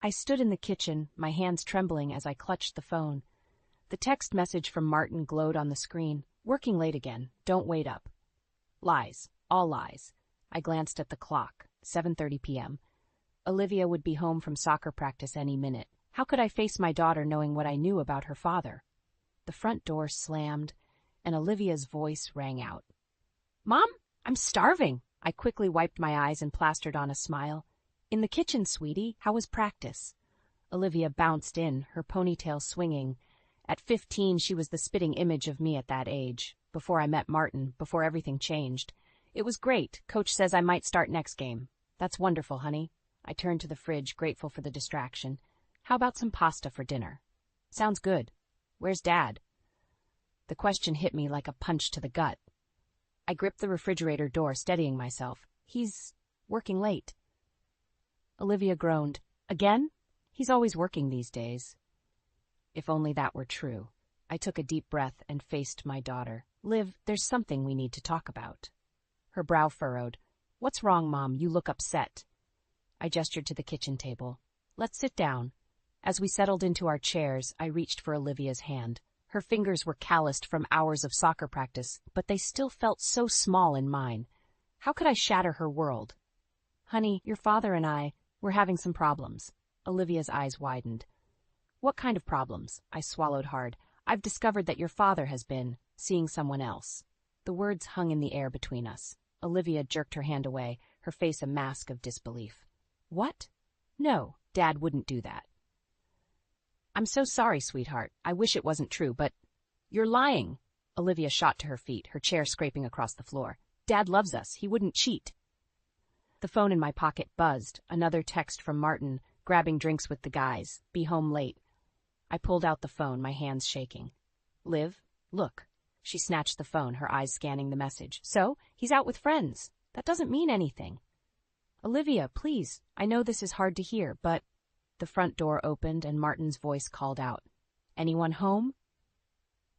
I stood in the kitchen, my hands trembling as I clutched the phone. The text message from Martin glowed on the screen. Working late again. Don't wait up. Lies. All lies. I glanced at the clock. 7:30 p.m. Olivia would be home from soccer practice any minute. How could I face my daughter knowing what I knew about her father? The front door slammed, and Olivia's voice rang out. "Mom, I'm starving." I quickly wiped my eyes and plastered on a smile. "In the kitchen, sweetie. How was practice?" Olivia bounced in, her ponytail swinging. At 15, she was the spitting image of me at that age. Before I met Martin, before everything changed. "It was great. Coach says I might start next game." "That's wonderful, honey." I turned to the fridge, grateful for the distraction. "How about some pasta for dinner?" "Sounds good. Where's Dad?" The question hit me like a punch to the gut. I gripped the refrigerator door, steadying myself. "He's working late." Olivia groaned. "Again? He's always working these days." If only that were true. I took a deep breath and faced my daughter. "Liv, there's something we need to talk about." Her brow furrowed. "What's wrong, Mom? You look upset." I gestured to the kitchen table. "Let's sit down." As we settled into our chairs, I reached for Olivia's hand. Her fingers were calloused from hours of soccer practice, but they still felt so small in mine. How could I shatter her world? "Honey, your father and we're having some problems." Olivia's eyes widened. "What kind of problems?" I swallowed hard. "I've discovered that your father has been seeing someone else." The words hung in the air between us. Olivia jerked her hand away, her face a mask of disbelief. "What? No, Dad wouldn't do that." "I'm so sorry, sweetheart. I wish it wasn't true, but—" "You're lying." Olivia shot to her feet, her chair scraping across the floor. "Dad loves us. He wouldn't cheat." The phone in my pocket buzzed. Another text from Martin, grabbing drinks with the guys. "Be home late." I pulled out the phone, my hands shaking. "Liv, look." She snatched the phone, her eyes scanning the message. "So, he's out with friends. That doesn't mean anything." "Olivia, please. I know this is hard to hear, but—" The front door opened and Martin's voice called out. "Anyone home?"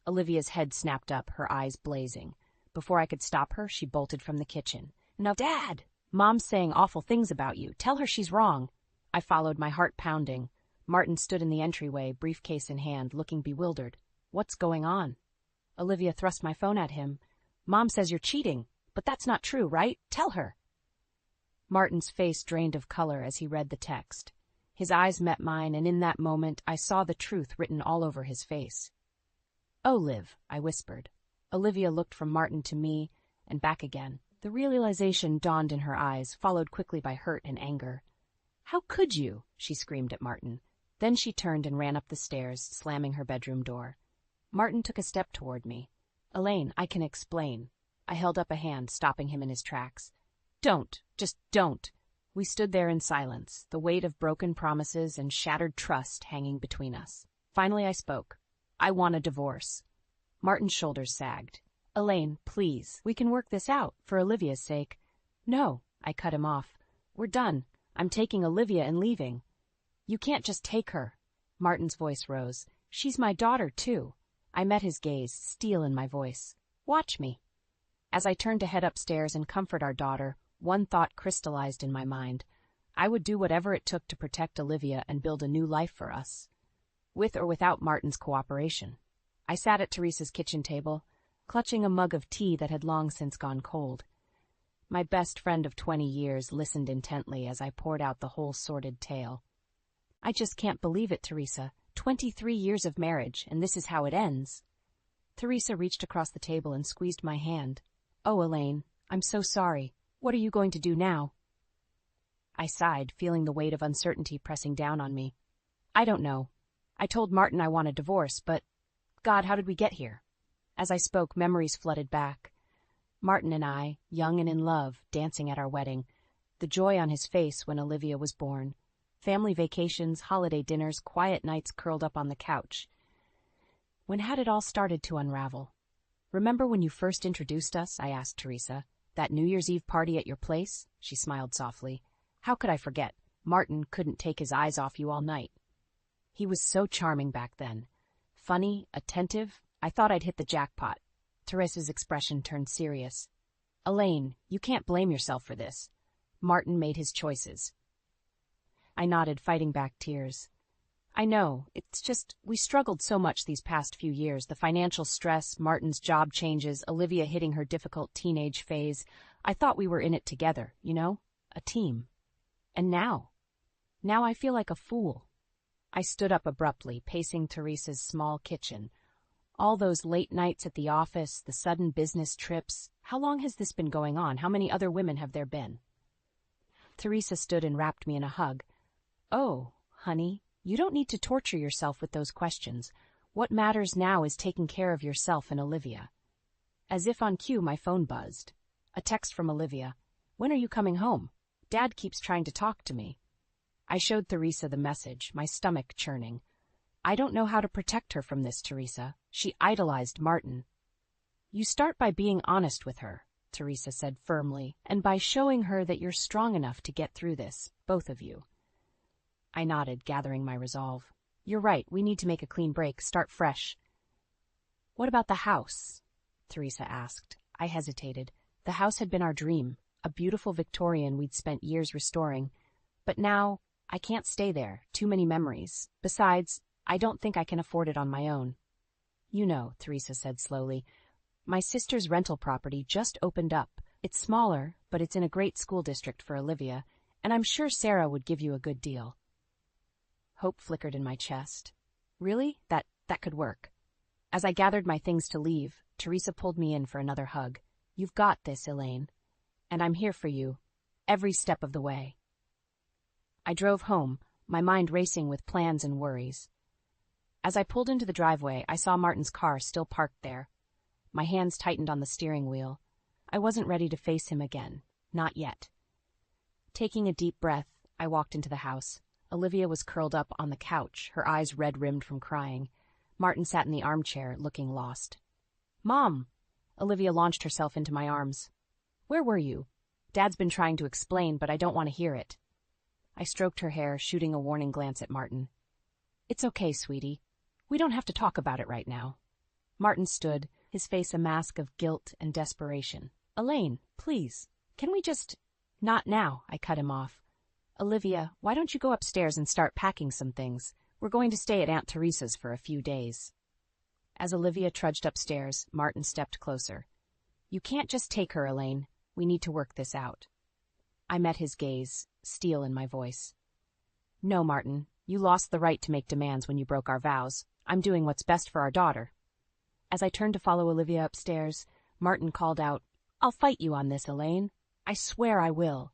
Olivia's head snapped up, her eyes blazing. Before I could stop her, she bolted from the kitchen. "Now, Dad! Mom's saying awful things about you. Tell her she's wrong." I followed, my heart pounding. Martin stood in the entryway, briefcase in hand, looking bewildered. "What's going on?" Olivia thrust my phone at him. "Mom says you're cheating, but that's not true, right? Tell her." Martin's face drained of color as he read the text. His eyes met mine, and in that moment I saw the truth written all over his face. "Oh, Liv," I whispered. Olivia looked from Martin to me and back again. The realization dawned in her eyes, followed quickly by hurt and anger. "How could you?" she screamed at Martin. Then she turned and ran up the stairs, slamming her bedroom door. Martin took a step toward me. "Elaine, I can explain." I held up a hand, stopping him in his tracks. "Don't. Just don't." We stood there in silence, the weight of broken promises and shattered trust hanging between us. Finally I spoke. "I want a divorce." Martin's shoulders sagged. "Elaine, please, we can work this out, for Olivia's sake." "No," I cut him off. "We're done. I'm taking Olivia and leaving." "You can't just take her." Martin's voice rose. "She's my daughter, too." I met his gaze, steel in my voice. "Watch me." As I turned to head upstairs and comfort our daughter, one thought crystallized in my mind. I would do whatever it took to protect Olivia and build a new life for us, with or without Martin's cooperation. I sat at Teresa's kitchen table, clutching a mug of tea that had long since gone cold. My best friend of 20 years listened intently as I poured out the whole sordid tale. "I just can't believe it, Teresa. 23 years of marriage, and this is how it ends." Teresa reached across the table and squeezed my hand. "Oh, Elaine, I'm so sorry. What are you going to do now?" I sighed, feeling the weight of uncertainty pressing down on me. "I don't know. I told Martin I want a divorce, but... God, how did we get here?" As I spoke, memories flooded back. Martin and I, young and in love, dancing at our wedding. The joy on his face when Olivia was born. Family vacations, holiday dinners, quiet nights curled up on the couch. When had it all started to unravel? "Remember when you first introduced us?" I asked Teresa. "That New Year's Eve party at your place?" She smiled softly. "How could I forget? Martin couldn't take his eyes off you all night." He was so charming back then. Funny, attentive. I thought I'd hit the jackpot. Teresa's expression turned serious. "Elaine, you can't blame yourself for this. Martin made his choices." I nodded, fighting back tears. I know, it's just, we struggled so much these past few years. The financial stress, Martin's job changes, Olivia hitting her difficult teenage phase. I thought we were in it together, you know? A team. And now I feel like a fool. I stood up abruptly, pacing Teresa's small kitchen. All those late nights at the office, the sudden business trips. How long has this been going on? How many other women have there been? Teresa stood and wrapped me in a hug. Oh, honey, you don't need to torture yourself with those questions. What matters now is taking care of yourself and Olivia. As if on cue, my phone buzzed. A text from Olivia. When are you coming home? Dad keeps trying to talk to me. I showed Teresa the message, my stomach churning. I don't know how to protect her from this, Teresa. She idolized Martin. You start by being honest with her, Teresa said firmly, and by showing her that you're strong enough to get through this, both of you. I nodded, gathering my resolve. You're right, we need to make a clean break, start fresh. What about the house? Teresa asked. I hesitated. The house had been our dream, a beautiful Victorian we'd spent years restoring. But now, I can't stay there, too many memories. Besides, I don't think I can afford it on my own. You know, Teresa said slowly, my sister's rental property just opened up. It's smaller, but it's in a great school district for Olivia, and I'm sure Sarah would give you a good deal. Hope flickered in my chest. Really? That could work. As I gathered my things to leave, Teresa pulled me in for another hug. You've got this, Elaine. And I'm here for you, every step of the way. I drove home, my mind racing with plans and worries. As I pulled into the driveway, I saw Martin's car still parked there. My hands tightened on the steering wheel. I wasn't ready to face him again. Not yet. Taking a deep breath, I walked into the house. Olivia was curled up on the couch, her eyes red-rimmed from crying. Martin sat in the armchair, looking lost. Mom! Olivia launched herself into my arms. Where were you? Dad's been trying to explain, but I don't want to hear it. I stroked her hair, shooting a warning glance at Martin. It's okay, sweetie. We don't have to talk about it right now. Martin stood, his face a mask of guilt and desperation. Elaine, please, can we just... Not now, I cut him off. Olivia, why don't you go upstairs and start packing some things? We're going to stay at Aunt Teresa's for a few days. As Olivia trudged upstairs, Martin stepped closer. You can't just take her, Elaine. We need to work this out. I met his gaze, steel in my voice. No, Martin, you lost the right to make demands when you broke our vows. I'm doing what's best for our daughter. As I turned to follow Olivia upstairs, Martin called out, I'll fight you on this, Elaine. I swear I will.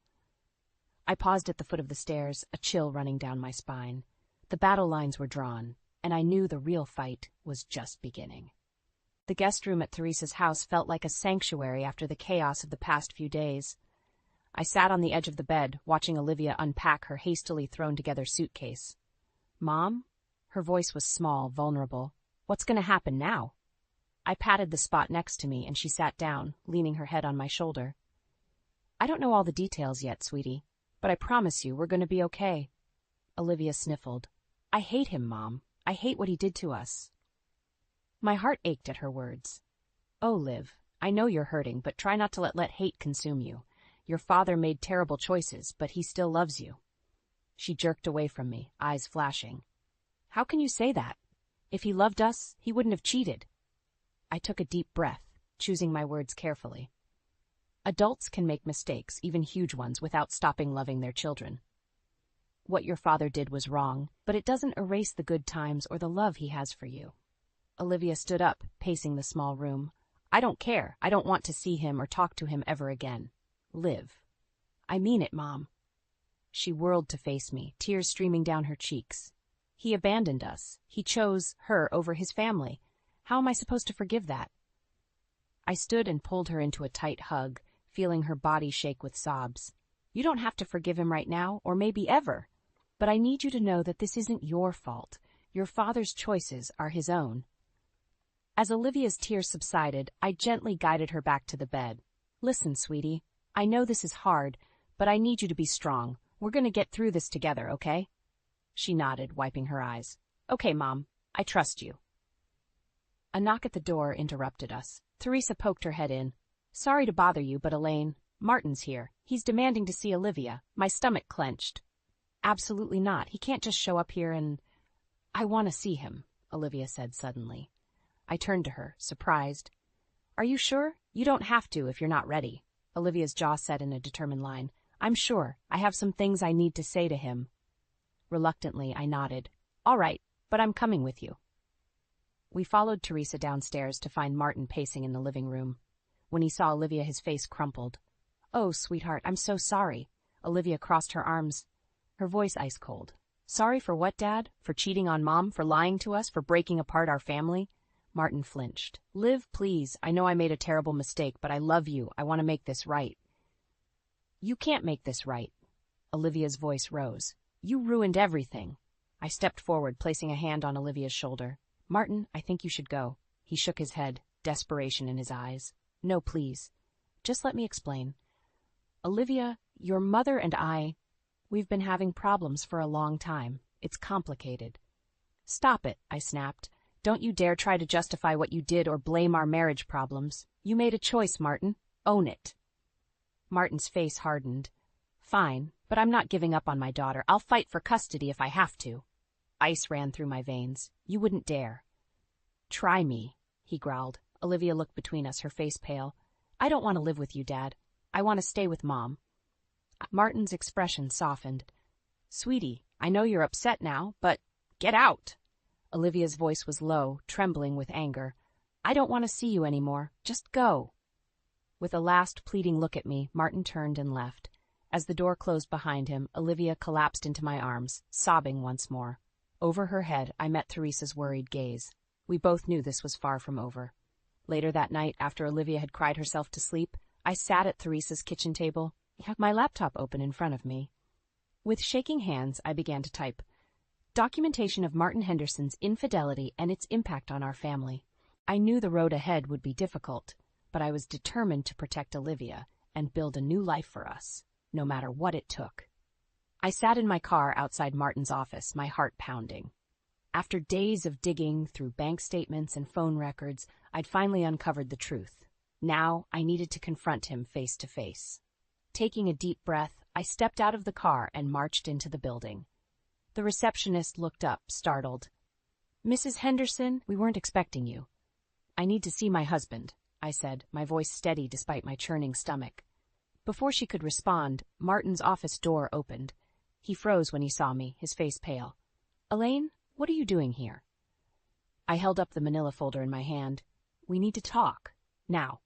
I paused at the foot of the stairs, a chill running down my spine. The battle lines were drawn, and I knew the real fight was just beginning. The guest room at Teresa's house felt like a sanctuary after the chaos of the past few days. I sat on the edge of the bed, watching Olivia unpack her hastily thrown-together suitcase. Mom? Her voice was small, vulnerable. What's going to happen now? I patted the spot next to me, and she sat down, leaning her head on my shoulder. I don't know all the details yet, sweetie, but I promise you we're going to be okay. Olivia sniffled. I hate him, Mom. I hate what he did to us. My heart ached at her words. Oh, Liv, I know you're hurting, but try not to let hate consume you. Your father made terrible choices, but he still loves you. She jerked away from me, eyes flashing. How can you say that? If he loved us, he wouldn't have cheated. I took a deep breath, choosing my words carefully. Adults can make mistakes, even huge ones, without stopping loving their children. What your father did was wrong, but it doesn't erase the good times or the love he has for you. Olivia stood up, pacing the small room. I don't care. I don't want to see him or talk to him ever again. Liv. I mean it, Mom. She whirled to face me, tears streaming down her cheeks. He abandoned us. He chose her over his family. How am I supposed to forgive that? I stood and pulled her into a tight hug, feeling her body shake with sobs. You don't have to forgive him right now, or maybe ever. But I need you to know that this isn't your fault. Your father's choices are his own. As Olivia's tears subsided, I gently guided her back to the bed. Listen, sweetie, I know this is hard, but I need you to be strong. We're going to get through this together, okay? She nodded, wiping her eyes. Okay, Mom, I trust you. A knock at the door interrupted us. Teresa poked her head in. Sorry to bother you, but Elaine, Martin's here. He's demanding to see Olivia. My stomach clenched. Absolutely not. He can't just show up here and... I want to see him, Olivia said suddenly. I turned to her, surprised. Are you sure? You don't have to if you're not ready. Olivia's jaw set in a determined line. I'm sure. I have some things I need to say to him. Reluctantly, I nodded. All right, but I'm coming with you. We followed Teresa downstairs to find Martin pacing in the living room. When he saw Olivia, his face crumpled. Oh, sweetheart, I'm so sorry. Olivia crossed her arms, her voice ice cold. Sorry for what, Dad? For cheating on Mom? For lying to us? For breaking apart our family? Martin flinched. Liv, please. I know I made a terrible mistake, but I love you. I want to make this right. You can't make this right. Olivia's voice rose. You ruined everything. I stepped forward, placing a hand on Olivia's shoulder. Martin, I think you should go. He shook his head, desperation in his eyes. No, please. Just let me explain. Olivia, your mother and we've been having problems for a long time. It's complicated. Stop it, I snapped. Don't you dare try to justify what you did or blame our marriage problems. You made a choice, Martin. Own it. Martin's face hardened. Fine, but I'm not giving up on my daughter. I'll fight for custody if I have to. Ice ran through my veins. You wouldn't dare. Try me, he growled. Olivia looked between us, her face pale. I don't want to live with you, Dad. I want to stay with Mom. Martin's expression softened. Sweetie, I know you're upset now, but get out. Olivia's voice was low, trembling with anger. I don't want to see you anymore. Just go. With a last pleading look at me, Martin turned and left. As the door closed behind him, Olivia collapsed into my arms, sobbing once more. Over her head, I met Teresa's worried gaze. We both knew this was far from over. Later that night, after Olivia had cried herself to sleep, I sat at Teresa's kitchen table, my laptop open in front of me. With shaking hands, I began to type. Documentation of Martin Henderson's infidelity and its impact on our family. I knew the road ahead would be difficult, but I was determined to protect Olivia and build a new life for us, no matter what it took. I sat in my car outside Martin's office, my heart pounding. After days of digging through bank statements and phone records, I'd finally uncovered the truth. Now I needed to confront him face to face. Taking a deep breath, I stepped out of the car and marched into the building. The receptionist looked up, startled. Mrs. Henderson, we weren't expecting you. I need to see my husband, I said, my voice steady despite my churning stomach. Before she could respond, Martin's office door opened. He froze when he saw me, his face pale. Elaine, what are you doing here? I held up the manila folder in my hand. We need to talk. Now.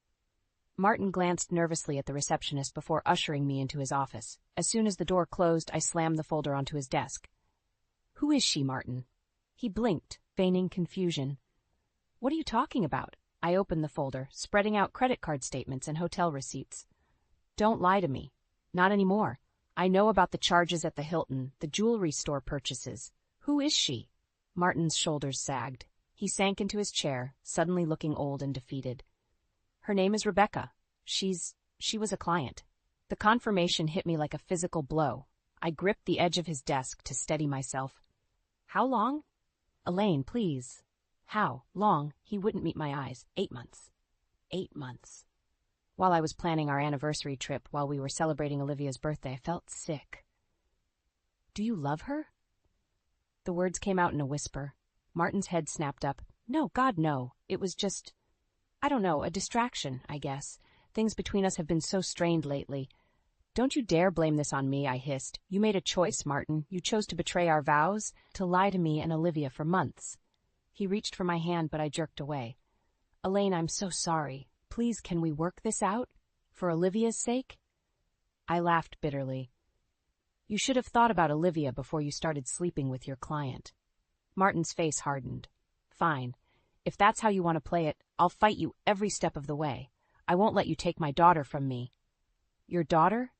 Martin glanced nervously at the receptionist before ushering me into his office. As soon as the door closed, I slammed the folder onto his desk. Who is she, Martin? He blinked, feigning confusion. What are you talking about? I opened the folder, spreading out credit card statements and hotel receipts. Don't lie to me. Not anymore. I know about the charges at the Hilton, the jewelry store purchases. Who is she? Martin's shoulders sagged. He sank into his chair, suddenly looking old and defeated. Her name is Rebecca. She was a client. The confirmation hit me like a physical blow. I gripped the edge of his desk to steady myself. How long? Elaine, please. How long? He wouldn't meet my eyes. 8 months. 8 months. While I was planning our anniversary trip, while we were celebrating Olivia's birthday, I felt sick. Do you love her? The words came out in a whisper. Martin's head snapped up. No, God, no. It was just, I don't know, a distraction, I guess. Things between us have been so strained lately. Don't you dare blame this on me, I hissed. You made a choice, Martin. You chose to betray our vows, to lie to me and Olivia for months. He reached for my hand, but I jerked away. Elaine, I'm so sorry. Please, can we work this out? For Olivia's sake? I laughed bitterly. You should have thought about Olivia before you started sleeping with your client. Martin's face hardened. Fine. If that's how you want to play it, I'll fight you every step of the way. I won't let you take my daughter from me. Your daughter?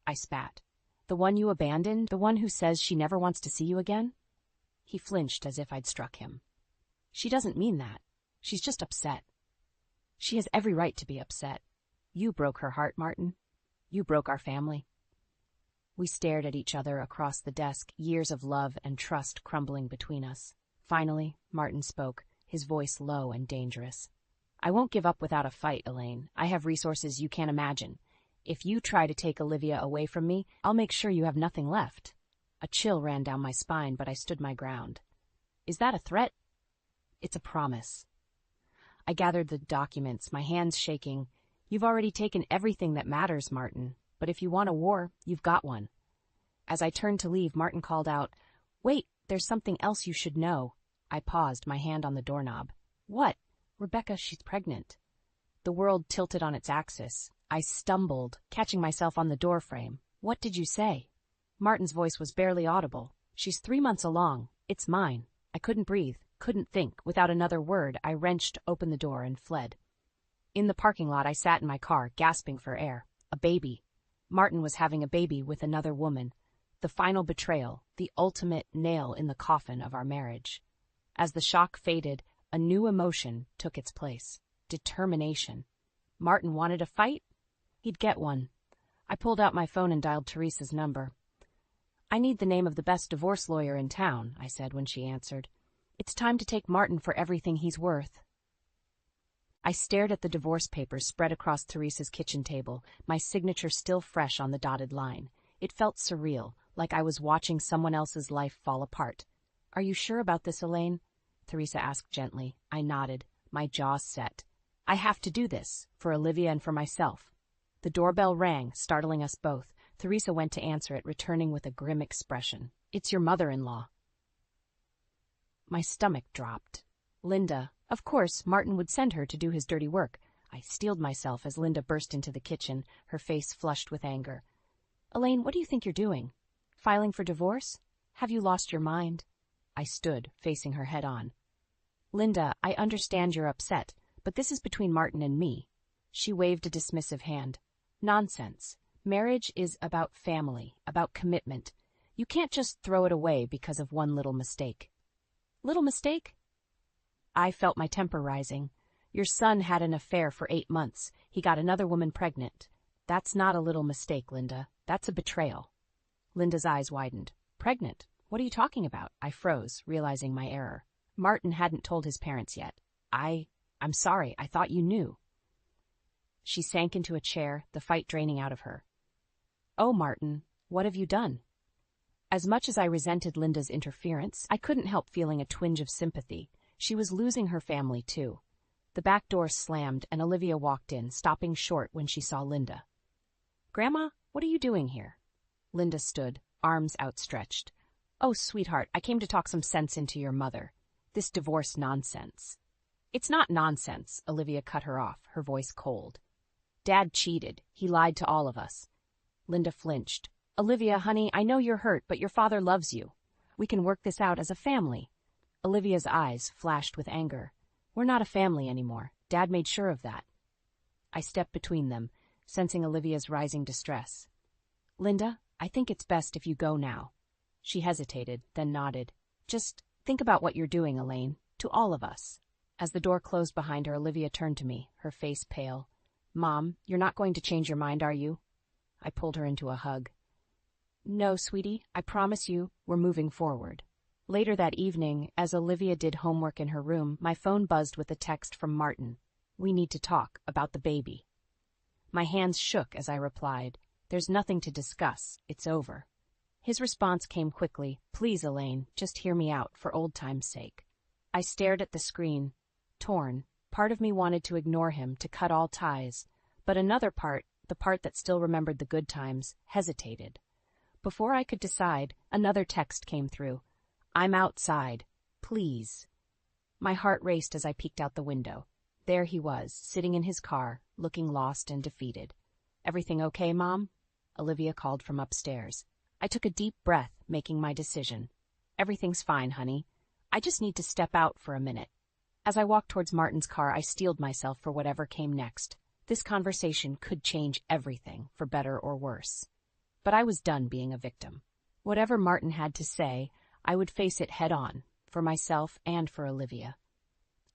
I spat. The one you abandoned? The one who says she never wants to see you again? He flinched as if I'd struck him. She doesn't mean that. She's just upset. She has every right to be upset. You broke her heart, Martin. You broke our family. We stared at each other across the desk, years of love and trust crumbling between us. Finally, Martin spoke, his voice low and dangerous. I won't give up without a fight, Elaine. I have resources you can't imagine. If you try to take Olivia away from me, I'll make sure you have nothing left. A chill ran down my spine, but I stood my ground. Is that a threat? It's a promise. I gathered the documents, my hands shaking. You've already taken everything that matters, Martin. But if you want a war, you've got one. As I turned to leave, Martin called out, Wait, there's something else you should know. I paused, my hand on the doorknob. What? Rebecca, she's pregnant. The world tilted on its axis. I stumbled, catching myself on the doorframe. What did you say? Martin's voice was barely audible. She's 3 months along. It's mine. I couldn't breathe, couldn't think. Without another word, I wrenched open the door and fled. In the parking lot, I sat in my car, gasping for air. A baby. Martin was having a baby with another woman. The final betrayal, the ultimate nail in the coffin of our marriage. As the shock faded, a new emotion took its place. Determination. Martin wanted a fight? He'd get one. I pulled out my phone and dialed Teresa's number. I need the name of the best divorce lawyer in town, I said when she answered. It's time to take Martin for everything he's worth. I stared at the divorce papers spread across Teresa's kitchen table, my signature still fresh on the dotted line. It felt surreal, like I was watching someone else's life fall apart. Are you sure about this, Elaine? Teresa asked gently. I nodded, my jaw set. I have to do this, for Olivia and for myself. The doorbell rang, startling us both. Teresa went to answer it, returning with a grim expression. It's your mother-in-law. My stomach dropped. Linda. Of course, Martin would send her to do his dirty work. I steeled myself as Linda burst into the kitchen, her face flushed with anger. Elaine, what do you think you're doing? Filing for divorce? Have you lost your mind? I stood, facing her head on. Linda, I understand you're upset, but this is between Martin and me. She waved a dismissive hand. Nonsense. Marriage is about family, about commitment. You can't just throw it away because of one little mistake. Little mistake? I felt my temper rising. Your son had an affair for 8 months. He got another woman pregnant. That's not a little mistake, Linda. That's a betrayal. Linda's eyes widened. Pregnant? What are you talking about? I froze, realizing my error. Martin hadn't told his parents yet. I'm sorry. I thought you knew. She sank into a chair, the fight draining out of her. Oh, Martin, what have you done? As much as I resented Linda's interference, I couldn't help feeling a twinge of sympathy. She was losing her family, too. The back door slammed, and Olivia walked in, stopping short when she saw Linda. Grandma, what are you doing here? Linda stood, arms outstretched. Oh, sweetheart, I came to talk some sense into your mother. This divorce nonsense. It's not nonsense, Olivia cut her off, her voice cold. Dad cheated. He lied to all of us. Linda flinched. Olivia, honey, I know you're hurt, but your father loves you. We can work this out as a family. Olivia's eyes flashed with anger. We're not a family anymore. Dad made sure of that. I stepped between them, sensing Olivia's rising distress. Linda, I think it's best if you go now. She hesitated, then nodded. Just think about what you're doing, Elaine, to all of us. As the door closed behind her, Olivia turned to me, her face pale. Mom, you're not going to change your mind, are you? I pulled her into a hug. No, sweetie, I promise you, we're moving forward. Later that evening, as Olivia did homework in her room, my phone buzzed with a text from Martin. We need to talk about the baby. My hands shook as I replied, There's nothing to discuss. It's over. His response came quickly. Please, Elaine, just hear me out for old time's sake. I stared at the screen, torn. Part of me wanted to ignore him, to cut all ties, but another part, the part that still remembered the good times, hesitated. Before I could decide, another text came through. I'm outside. Please. My heart raced as I peeked out the window. There he was, sitting in his car, looking lost and defeated. Everything okay, Mom? Olivia called from upstairs. I took a deep breath, making my decision. Everything's fine, honey. I just need to step out for a minute. As I walked towards Martin's car, I steeled myself for whatever came next. This conversation could change everything, for better or worse. But I was done being a victim. Whatever Martin had to say, I would face it head-on, for myself and for Olivia.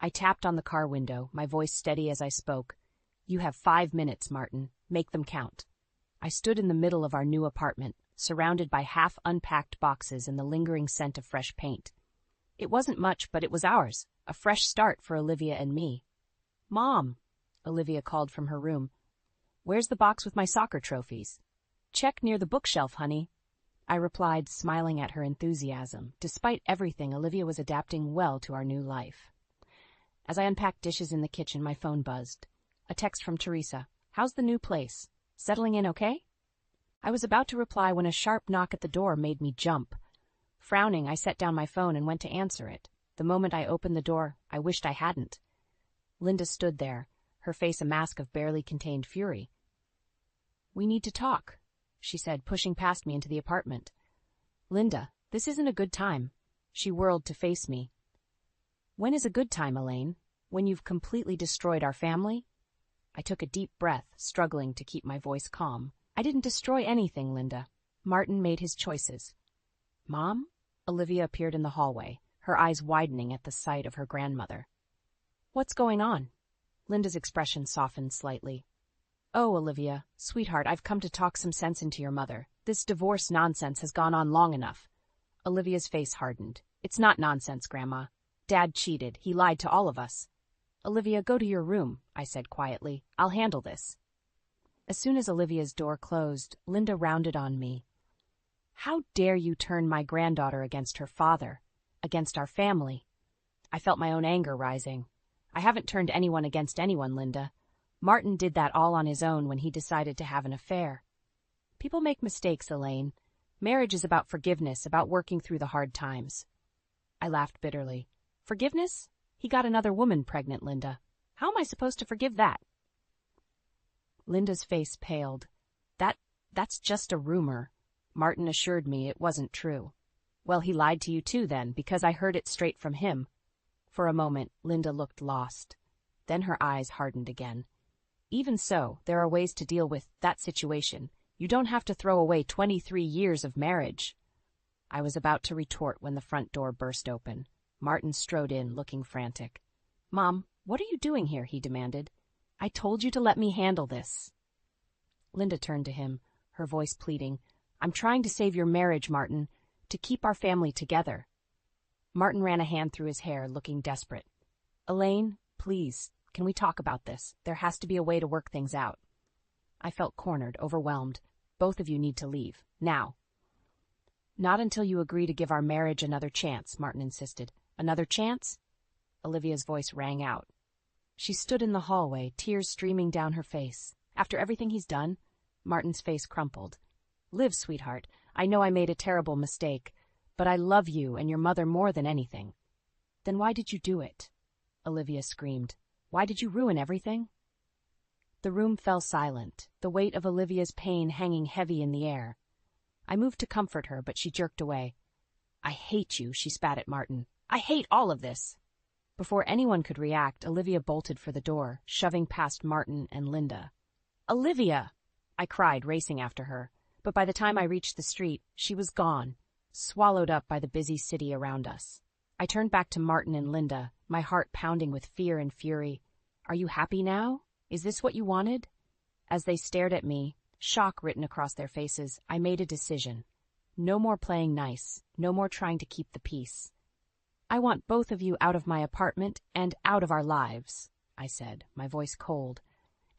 I tapped on the car window, my voice steady as I spoke. You have 5 minutes, Martin. Make them count. I stood in the middle of our new apartment, surrounded by half-unpacked boxes and the lingering scent of fresh paint. It wasn't much, but it was ours, a fresh start for Olivia and me. Mom, Olivia called from her room. Where's the box with my soccer trophies? Check near the bookshelf, honey. I replied, smiling at her enthusiasm. Despite everything, Olivia was adapting well to our new life. As I unpacked dishes in the kitchen, my phone buzzed. A text from Teresa. "How's the new place? Settling in okay?" I was about to reply when a sharp knock at the door made me jump. Frowning, I set down my phone and went to answer it. The moment I opened the door, I wished I hadn't. Linda stood there, her face a mask of barely contained fury. "We need to talk," she said, pushing past me into the apartment. "Linda, this isn't a good time." She whirled to face me. "When is a good time, Elaine? When you've completely destroyed our family?" I took a deep breath, struggling to keep my voice calm. "I didn't destroy anything, Linda. Martin made his choices." "Mom?" Olivia appeared in the hallway, her eyes widening at the sight of her grandmother. "What's going on?" Linda's expression softened slightly. "Oh, Olivia, sweetheart, I've come to talk some sense into your mother. This divorce nonsense has gone on long enough." Olivia's face hardened. "It's not nonsense, Grandma. Dad cheated. He lied to all of us." "Olivia, go to your room," I said quietly. "I'll handle this." As soon as Olivia's door closed, Linda rounded on me. "How dare you turn my granddaughter against her father, against our family?" I felt my own anger rising. "I haven't turned anyone against anyone, Linda. Martin did that all on his own when he decided to have an affair. People make mistakes, Elaine. Marriage is about forgiveness, about working through the hard times." I laughed bitterly. "Forgiveness? He got another woman pregnant, Linda. How am I supposed to forgive that?" Linda's face paled. That's just a rumor. Martin assured me it wasn't true." "Well, he lied to you too then, because I heard it straight from him." For a moment, Linda looked lost. Then her eyes hardened again. "Even so, there are ways to deal with that situation. You don't have to throw away 23 years of marriage." I was about to retort when the front door burst open. Martin strode in, looking frantic. "Mom, what are you doing here?" he demanded. "I told you to let me handle this." Linda turned to him, her voice pleading. "I'm trying to save your marriage, Martin, to keep our family together." Martin ran a hand through his hair, looking desperate. "Elaine, please, can we talk about this? There has to be a way to work things out." I felt cornered, overwhelmed. "Both of you need to leave. Now." "Not until you agree to give our marriage another chance," Martin insisted. "Another chance?" Olivia's voice rang out. She stood in the hallway, tears streaming down her face. "After everything he's done?" Martin's face crumpled. "Liv, sweetheart, I know I made a terrible mistake, but I love you and your mother more than anything." "Then why did you do it?" Olivia screamed. "Why did you ruin everything?" The room fell silent, the weight of Olivia's pain hanging heavy in the air. I moved to comfort her, but she jerked away. "I hate you," she spat at Martin. "I hate all of this." Before anyone could react, Olivia bolted for the door, shoving past Martin and Linda. "Olivia!" I cried, racing after her. But by the time I reached the street, she was gone, swallowed up by the busy city around us. I turned back to Martin and Linda, my heart pounding with fear and fury. "Are you happy now? Is this what you wanted?" As they stared at me, shock written across their faces, I made a decision. No more playing nice, no more trying to keep the peace. "I want both of you out of my apartment and out of our lives," I said, my voice cold.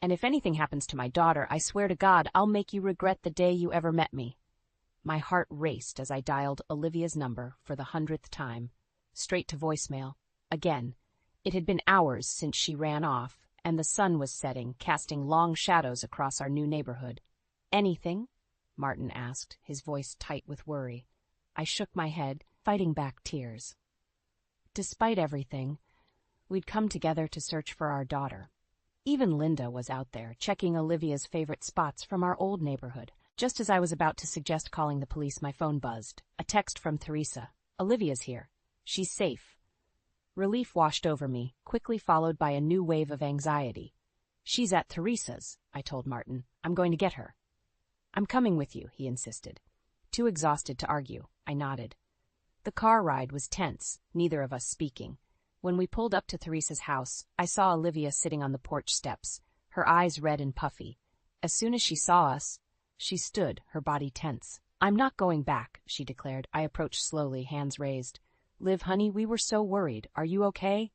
"And if anything happens to my daughter, I swear to God I'll make you regret the day you ever met me." My heart raced as I dialed Olivia's number for the 100th time. Straight to voicemail. Again. It had been hours since she ran off, and the sun was setting, casting long shadows across our new neighborhood. "Anything?" Martin asked, his voice tight with worry. I shook my head, fighting back tears. Despite everything, we'd come together to search for our daughter. Even Linda was out there, checking Olivia's favorite spots from our old neighborhood. Just as I was about to suggest calling the police, my phone buzzed. A text from Teresa. "Olivia's here. She's safe." Relief washed over me, quickly followed by a new wave of anxiety. "She's at Teresa's," I told Martin. "I'm going to get her." "I'm coming with you," he insisted. Too exhausted to argue, I nodded. The car ride was tense, neither of us speaking. When we pulled up to Teresa's house, I saw Olivia sitting on the porch steps, her eyes red and puffy. As soon as she saw us, she stood, her body tense. "I'm not going back," she declared. I approached slowly, hands raised. "Liv, honey, we were so worried. Are you okay?"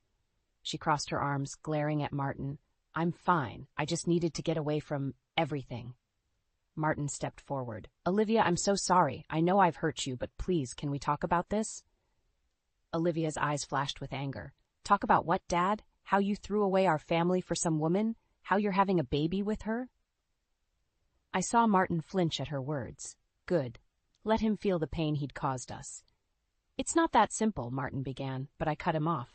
She crossed her arms, glaring at Martin. "I'm fine. I just needed to get away from everything." Martin stepped forward. Olivia, I'm so sorry. I know I've hurt you, but please, can we talk about this? Olivia's eyes flashed with anger. Talk about what, Dad? How you threw away our family for some woman? How you're having a baby with her? I saw Martin flinch at her words. Good. Let him feel the pain he'd caused us. It's not that simple, Martin began, but I cut him off.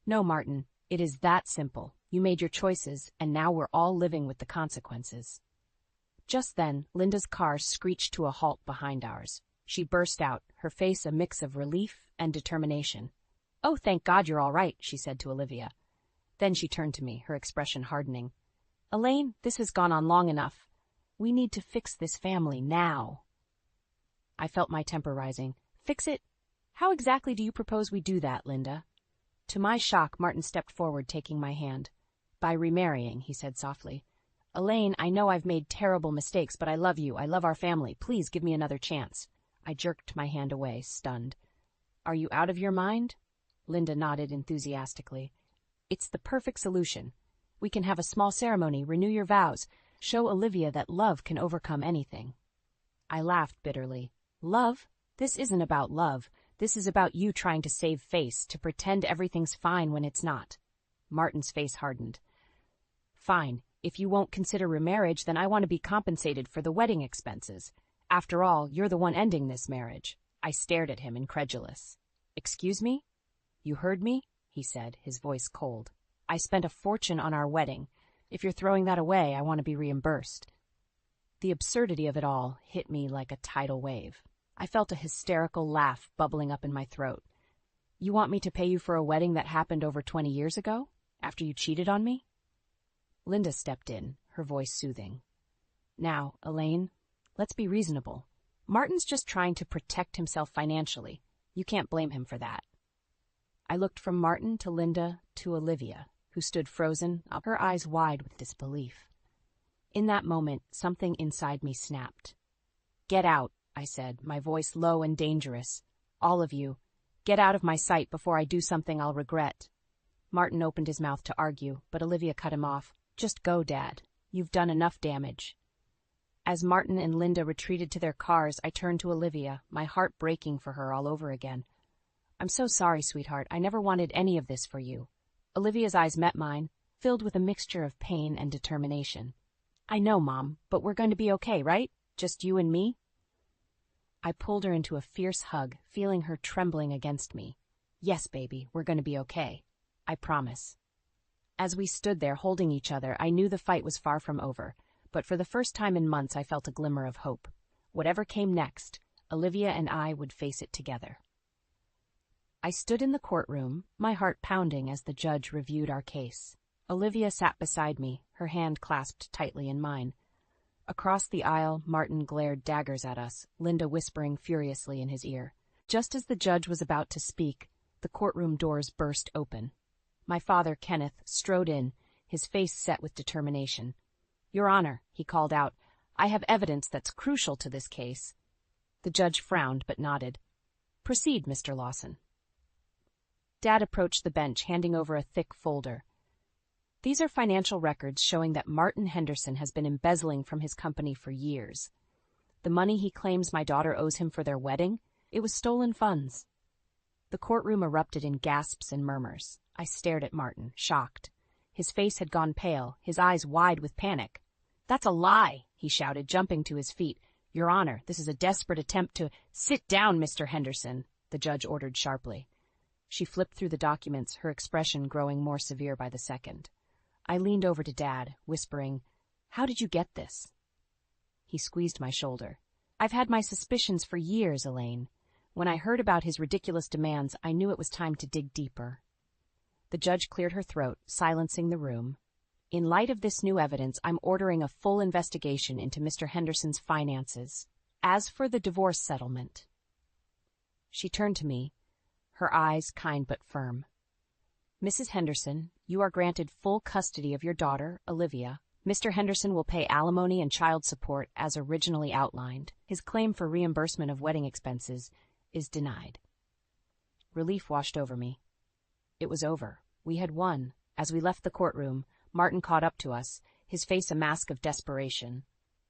No, Martin, it is that simple. You made your choices, and now we're all living with the consequences. Just then, Linda's car screeched to a halt behind ours. She burst out, her face a mix of relief and determination. Oh, thank God you're all right, she said to Olivia. Then she turned to me, her expression hardening. Elaine, this has gone on long enough. We need to fix this family now. I felt my temper rising. Fix it? How exactly do you propose we do that, Linda? To my shock, Martin stepped forward, taking my hand. By remarrying, he said softly. Elaine, I know I've made terrible mistakes, but I love you. I love our family. Please give me another chance. I jerked my hand away, stunned. Are you out of your mind? Linda nodded enthusiastically. It's the perfect solution. We can have a small ceremony, renew your vows, show Olivia that love can overcome anything. I laughed bitterly. Love? This isn't about love. This is about you trying to save face, to pretend everything's fine when it's not. Martin's face hardened. Fine. If you won't consider remarriage, then I want to be compensated for the wedding expenses. After all, you're the one ending this marriage. I stared at him, incredulous. Excuse me? You heard me? He said, his voice cold. I spent a fortune on our wedding. If you're throwing that away, I want to be reimbursed. The absurdity of it all hit me like a tidal wave. I felt a hysterical laugh bubbling up in my throat. You want me to pay you for a wedding that happened over 20 years ago? After you cheated on me? Linda stepped in, her voice soothing. Now, Elaine, let's be reasonable. Martin's just trying to protect himself financially. You can't blame him for that. I looked from Martin to Linda to Olivia, who stood frozen, her eyes wide with disbelief. In that moment, something inside me snapped. Get out, I said, my voice low and dangerous. All of you, get out of my sight before I do something I'll regret. Martin opened his mouth to argue, but Olivia cut him off. Just go, Dad. You've done enough damage. As Martin and Linda retreated to their cars, I turned to Olivia, my heart breaking for her all over again. I'm so sorry, sweetheart. I never wanted any of this for you. Olivia's eyes met mine, filled with a mixture of pain and determination. I know, Mom, but we're going to be okay, right? Just you and me? I pulled her into a fierce hug, feeling her trembling against me. Yes, baby, we're going to be okay. I promise. As we stood there holding each other, I knew the fight was far from over, but for the first time in months I felt a glimmer of hope. Whatever came next, Olivia and I would face it together. I stood in the courtroom, my heart pounding as the judge reviewed our case. Olivia sat beside me, her hand clasped tightly in mine. Across the aisle, Martin glared daggers at us, Linda whispering furiously in his ear. Just as the judge was about to speak, the courtroom doors burst open. My father, Kenneth, strode in, his face set with determination. Your Honor, he called out, I have evidence that's crucial to this case. The judge frowned but nodded. Proceed, Mr. Lawson. Dad approached the bench, handing over a thick folder. These are financial records showing that Martin Henderson has been embezzling from his company for years. The money he claims my daughter owes him for their wedding, it was stolen funds. The courtroom erupted in gasps and murmurs. I stared at Martin, shocked. His face had gone pale, his eyes wide with panic. That's a lie, he shouted, jumping to his feet. Your Honor, this is a desperate attempt to— Sit down, Mr. Henderson, the judge ordered sharply. She flipped through the documents, her expression growing more severe by the second. I leaned over to Dad, whispering, How did you get this? He squeezed my shoulder. I've had my suspicions for years, Elaine. When I heard about his ridiculous demands, I knew it was time to dig deeper. The judge cleared her throat, silencing the room. In light of this new evidence, I'm ordering a full investigation into Mr. Henderson's finances. As for the divorce settlement. She turned to me, her eyes kind but firm. Mrs. Henderson, you are granted full custody of your daughter, Olivia. Mr. Henderson will pay alimony and child support as originally outlined. His claim for reimbursement of wedding expenses is denied. Relief washed over me. It was over. We had won. As we left the courtroom, Martin caught up to us, his face a mask of desperation.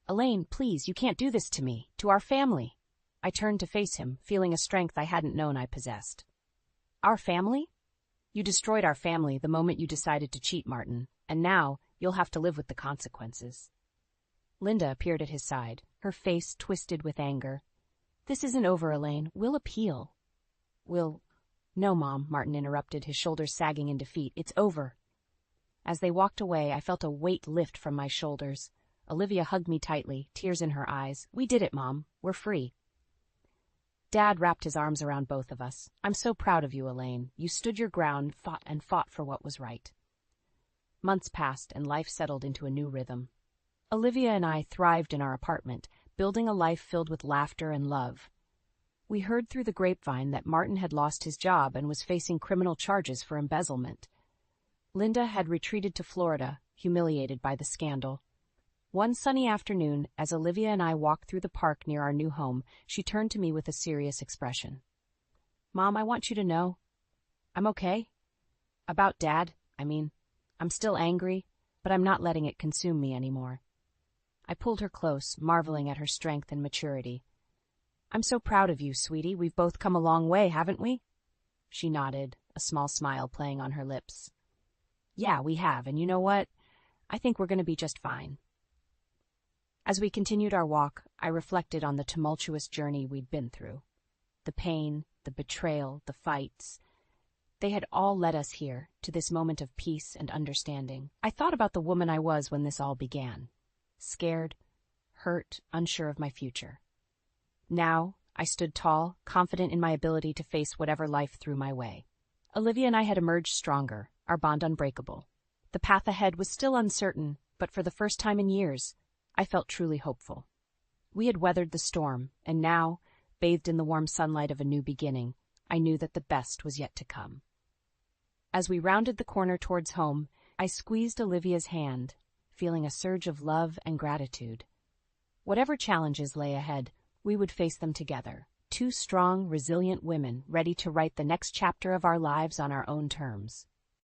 Elaine, please, you can't do this to me, to our family. I turned to face him, feeling a strength I hadn't known I possessed. Our family? You destroyed our family the moment you decided to cheat, Martin, and now you'll have to live with the consequences. Linda appeared at his side, her face twisted with anger. This isn't over, Elaine. We'll appeal. No, Mom, Martin interrupted, his shoulders sagging in defeat. It's over. As they walked away, I felt a weight lift from my shoulders. Olivia hugged me tightly, tears in her eyes. We did it, Mom. We're free. Dad wrapped his arms around both of us. I'm so proud of you, Elaine. You stood your ground, fought for what was right. Months passed, and life settled into a new rhythm. Olivia and I thrived in our apartment, building a life filled with laughter and love. We heard through the grapevine that Martin had lost his job and was facing criminal charges for embezzlement. Linda had retreated to Florida, humiliated by the scandal. One sunny afternoon, as Olivia and I walked through the park near our new home, she turned to me with a serious expression. Mom, I want you to know, I'm okay. About Dad, I'm still angry, but I'm not letting it consume me anymore. I pulled her close, marveling at her strength and maturity. I'm so proud of you, sweetie. We've both come a long way, haven't we? She nodded, a small smile playing on her lips. Yeah, we have, and you know what? I think we're going to be just fine. As we continued our walk, I reflected on the tumultuous journey we'd been through. The pain, the betrayal, the fights. They had all led us here, to this moment of peace and understanding. I thought about the woman I was when this all began. Scared, hurt, unsure of my future. Now, I stood tall, confident in my ability to face whatever life threw my way. Olivia and I had emerged stronger, our bond unbreakable. The path ahead was still uncertain, but for the first time in years, I felt truly hopeful. We had weathered the storm, and now, bathed in the warm sunlight of a new beginning, I knew that the best was yet to come. As we rounded the corner towards home, I squeezed Olivia's hand, feeling a surge of love and gratitude. Whatever challenges lay ahead, we would face them together, two strong, resilient women ready to write the next chapter of our lives on our own terms.